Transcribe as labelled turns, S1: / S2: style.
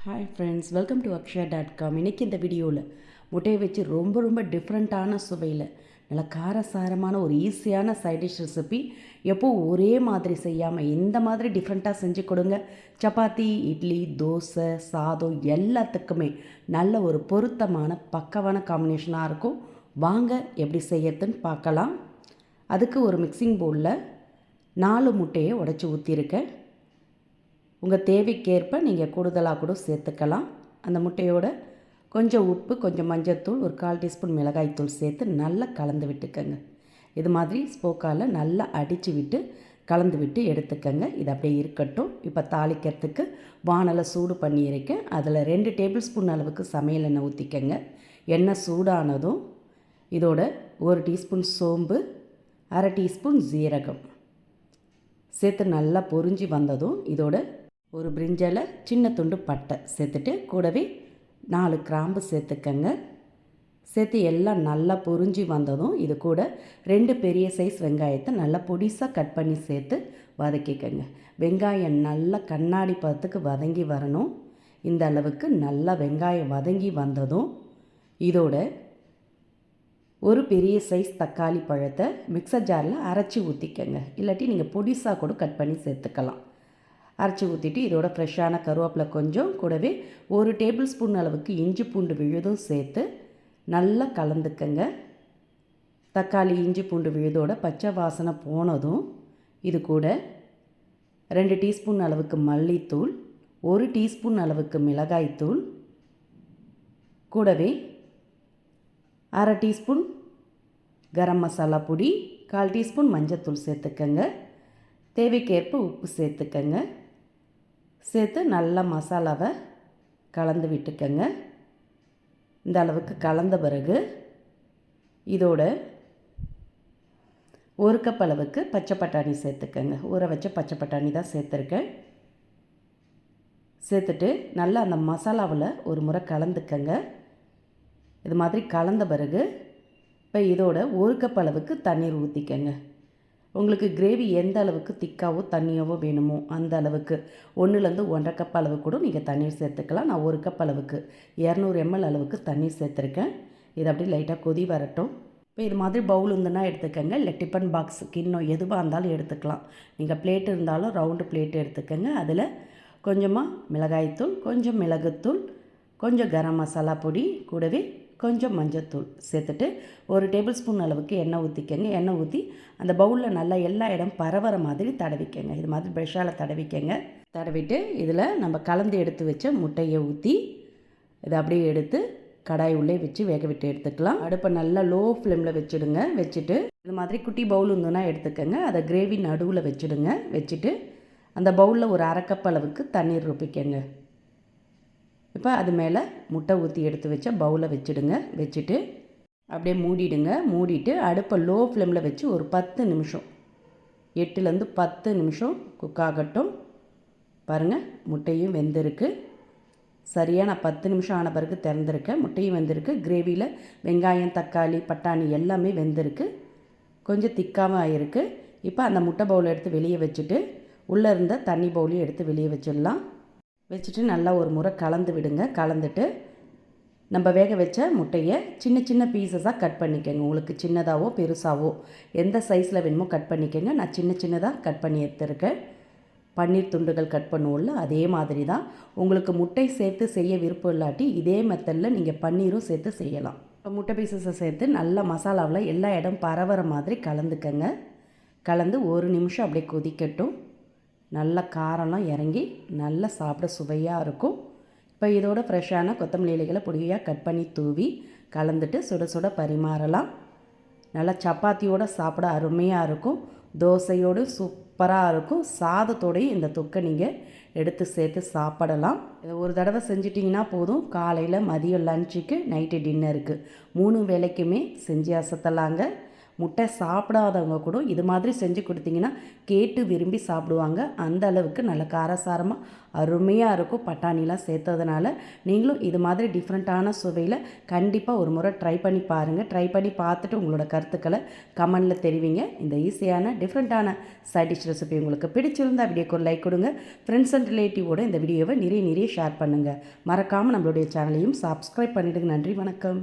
S1: Hi friends, welcome to அக்ஷயா.com. இன்றைக்கி இந்த வீடியோவில் முட்டையை வச்சு ரொம்ப டிஃப்ரெண்ட்டான சுவையில் நல்ல காரசாரமான ஒரு ஈஸியான சைட் டிஷ் ரெசிபி. எப்போது ஒரே மாதிரி செய்யாமல் இந்த மாதிரி டிஃப்ரெண்ட்டாக செஞ்சு கொடுங்க. சப்பாத்தி, இட்லி, தோசை, சாதம் எல்லாத்துக்குமே நல்ல ஒரு பொருத்தமான பக்கவான காம்பினேஷனாக இருக்கும். வாங்க எப்படி செய்யறதுன்னு பார்க்கலாம். அதுக்கு ஒரு மிக்சிங் பவுலில் 4 முட்டையை உடைச்சி ஊற்றிருக்கேன். உங்கள் தேவைக்கேற்ப நீங்கள் கூடுதலாக கூட சேர்த்துக்கலாம். அந்த முட்டையோட கொஞ்சம் உப்பு, கொஞ்சம் மஞ்சள்தூள், ஒரு 1/4 டீஸ்பூன் மிளகாய்த்தூள் சேர்த்து நல்லா கலந்து விட்டுக்கங்க. இது மாதிரி ஸ்போக்கால் நல்லா அடித்து விட்டு கலந்து விட்டு எடுத்துக்கங்க. இது அப்படியே இருக்கட்டும். இப்போ தாளிக்கிறதுக்கு வானலை சூடு பண்ணியிருக்கேன். அதில் 2 டேபிள் ஸ்பூன் அளவுக்கு சமையல் எண்ணெய் ஊற்றிக்கங்க. எண்ணெய் சூடானதும் இதோட 1 டீஸ்பூன் சோம்பு, 1/2 டீஸ்பூன் ஜீரகம் சேர்த்து நல்லா பொரிஞ்சு வந்ததும் இதோட ஒரு பிரிஞ்சில் சின்ன துண்டு பட்டை சேர்த்துட்டு கூடவே 4 கிராம்பு சேர்த்துக்கங்க. சேர்த்து எல்லாம் நல்லா பொரிஞ்சு வந்ததும் இது கூட 2 பெரிய சைஸ் வெங்காயத்தை நல்லா பொடிசாக கட் பண்ணி சேர்த்து வதக்கிக்கங்க. வெங்காயம் நல்லா கண்ணாடி பதத்துக்கு வதங்கி வரணும். இந்த அளவுக்கு நல்லா வெங்காயம் வதங்கி வந்ததும் இதோட ஒரு பெரிய சைஸ் தக்காளி பழத்தை மிக்சர் ஜாரில் அரைச்சி ஊற்றிக்கங்க. இல்லாட்டி நீங்கள் பொடிசாக கூட கட் பண்ணி சேர்த்துக்கலாம். அரைச்சி ஊற்றிட்டு இதோட ஃப்ரெஷ்ஷான கருவேப்பிலை கொஞ்சம், கூடவே 1 டேபிள் ஸ்பூன் அளவுக்கு இஞ்சி பூண்டு விழுதும் சேர்த்து நல்லா கலந்துக்கங்க. தக்காளி இஞ்சி பூண்டு விழுதோட பச்சை வாசனை போனதும் இது கூட 2 டீஸ்பூன் அளவுக்கு மல்லித்தூள், 1 டீஸ்பூன் அளவுக்கு மிளகாய்த்தூள், கூடவே 1/2 டீஸ்பூன் கரம் மசாலா பொடி, 1/4 டீஸ்பூன் மஞ்சள்தூள் சேர்த்துக்கங்க. தேவைக்கேற்ப உப்பு சேர்த்துக்கங்க. சேர்த்து நல்லா மசாலாவை கலந்து விட்டுக்கங்க. இந்த அளவுக்கு கலந்த பிறகு இதோட 1 கப் அளவுக்கு பச்சை பட்டாணி சேர்த்துக்கங்க. ஊற வச்ச பச்சை பட்டாணி தான் சேர்த்துருக்கேன். சேர்த்துட்டு நல்லா அந்த மசாலாவில் ஒரு முறை கலந்துக்கங்க. இது மாதிரி கலந்த பிறகு இப்போ இதோட 1 கப் அளவுக்கு தண்ணீர் ஊற்றிக்கங்க. உங்களுக்கு கிரேவி எந்த அளவுக்கு திக்காவோ தண்ணியாவோ வேணுமோ அந்த அளவுக்கு 1லேருந்து 1.5 கப் அளவு கூட நீங்கள் தண்ணீர் சேர்த்துக்கலாம். நான் 1 கப் அளவுக்கு 200 ml அளவுக்கு தண்ணீர் சேர்த்துருக்கேன். இது அப்படியே லைட்டாக கொதி வரட்டும். இப்போ இது மாதிரி பவுல் இருந்துன்னா எடுத்துக்கங்க. இல்லை டிஃபன் பாக்ஸ், கிண்ணம் எதுவாக இருந்தாலும் எடுத்துக்கலாம். நீங்கள் பிளேட் இருந்தாலும் ரவுண்டு பிளேட் எடுத்துக்கங்க. அதில் கொஞ்சமாக மிளகாய்த்தூள், கொஞ்சம் மிளகுத்தூள், கொஞ்சம் கரம் மசாலா பொடி, கூடவே கொஞ்சம் மஞ்சள்தூள் சேர்த்துட்டு 1 டேபிள் ஸ்பூன் அளவுக்கு எண்ணெய் ஊற்றிக்கங்க. எண்ணெய் ஊற்றி அந்த பவுலில் நல்லா எல்லா இடம் பரவற மாதிரி தடவிக்கங்க. இது மாதிரி ப்ரெஷ்ஷால் தடவிக்கங்க. தடவிட்டு இதில் நம்ம கலந்து எடுத்து வச்ச முட்டையை ஊற்றி இதை அப்படியே எடுத்து கடாய் உள்ளே வச்சு வேக விட்டு எடுத்துக்கலாம். அடுப்பை நல்லா லோ ஃப்ளேமில் வச்சுடுங்க. வச்சுட்டு இது மாதிரி குட்டி பவுல் இருந்துன்னா எடுத்துக்கங்க. அதை கிரேவி நடுவில் வச்சுடுங்க. வச்சுட்டு அந்த பவுலில் ஒரு 1/2 கப் அளவுக்கு தண்ணீர் ஊற்றிக்கங்க. இப்போ அது மேலே முட்டை ஊற்றி எடுத்து வச்ச பவுலை வச்சுடுங்க. வச்சுட்டு அப்படியே மூடிடுங்க. மூடிட்டு அடுப்பை லோ ஃப்ளேமில் வச்சு ஒரு 10 நிமிஷம், 8லேருந்து 10 நிமிஷம் குக் ஆகட்டும். பாருங்கள், முட்டையும் வெந்திருக்கு. சரியாக நான் 10 நிமிஷம் ஆன பிறகு திறந்துருக்கேன். முட்டையும் வெந்திருக்கு. கிரேவியில் வெங்காயம், தக்காளி, பட்டாணி எல்லாமே வெந்திருக்கு. கொஞ்சம் திக்காமல் ஆகிருக்கு. இப்போ அந்த முட்டை பவுலை எடுத்து வெளியே வச்சுட்டு உள்ளே இருந்த தண்ணி பவுலையும் எடுத்து வெளியே வச்சிடலாம். வச்சுட்டு நல்லா ஒரு முறை கலந்து விடுங்க. கலந்துட்டு நம்ம வேக வச்ச முட்டையை சின்ன பீசஸாக கட் பண்ணிக்கோங்க. உங்களுக்கு சின்னதாகவோ பெருசாகவோ எந்த சைஸில் வேணுமோ கட் பண்ணிக்கோங்க. நான் சின்னதாக கட் பண்ணி எடுத்துருக்கேன். பன்னீர் துண்டுகள் கட் பண்ணுவோம்ல, அதே மாதிரி தான். உங்களுக்கு முட்டை சேர்த்து செய்ய விருப்பம் இல்லாட்டி இதே மெத்தடில் நீங்கள் பன்னீரும் சேர்த்து செய்யலாம். இப்போ முட்டை பீசஸை சேர்த்து நல்லா மசாலாவில் எல்லா இடம் பரவற மாதிரி கலந்துக்கங்க. கலந்து 1 நிமிஷம் அப்படியே கொதிக்கட்டும். நல்ல காரம்லாம் இறங்கி நல்லா சாப்பிட சுவையாக இருக்கும். இப்போ இதோட ஃப்ரெஷ்ஷான கொத்தமல்லி இலைகளை பொடியாக கட் பண்ணி தூவி கலந்துட்டு சுட சுட பரிமாறலாம். நல்லா சப்பாத்தியோடு சாப்பிட அருமையாக இருக்கும். தோசையோடு சூப்பராக இருக்கும். சாதத்தோடையும் இந்த தொக்கை நீங்கள் எடுத்து சேர்த்து சாப்பிடலாம். இதை ஒரு தடவை செஞ்சிட்டிங்கன்னா போதும். காலையில், மதியம் லஞ்சுக்கு, நைட்டு டின்னருக்கு 3 வேளைக்குமே செஞ்சு அசத்தலாங்க. முட்டை சாப்பிடாதவங்க கூட இது மாதிரி செஞ்சு கொடுத்தீங்கன்னா கேட்டு விரும்பி சாப்பிடுவாங்க. அந்த அளவுக்கு நல்ல காரசாரமாக அருமையாக இருக்கும். பட்டாணிலாம் சேர்த்ததுனால நீங்களும் இது மாதிரி டிஃப்ரெண்ட்டான சுவையில் கண்டிப்பாக ஒரு முறை ட்ரை பண்ணி பாருங்கள். ட்ரை பண்ணி பார்த்துட்டு உங்களோட கருத்துக்களை கமெண்டில் தெரிவிங்க. இந்த ஈஸியான டிஃப்ரெண்ட்டான சைட் டிஷ் ரெசிபி உங்களுக்கு பிடிச்சிருந்தா வீடியோக்கு ஒரு லைக் கொடுங்க. ஃப்ரெண்ட்ஸ் அண்ட் ரிலேட்டிவோட இந்த வீடியோவை நிறைய ஷேர் பண்ணுங்கள். மறக்காமல் நம்மளுடைய சேனலையும் சப்ஸ்கிரைப் பண்ணிவிடுங்க. நன்றி, வணக்கம்.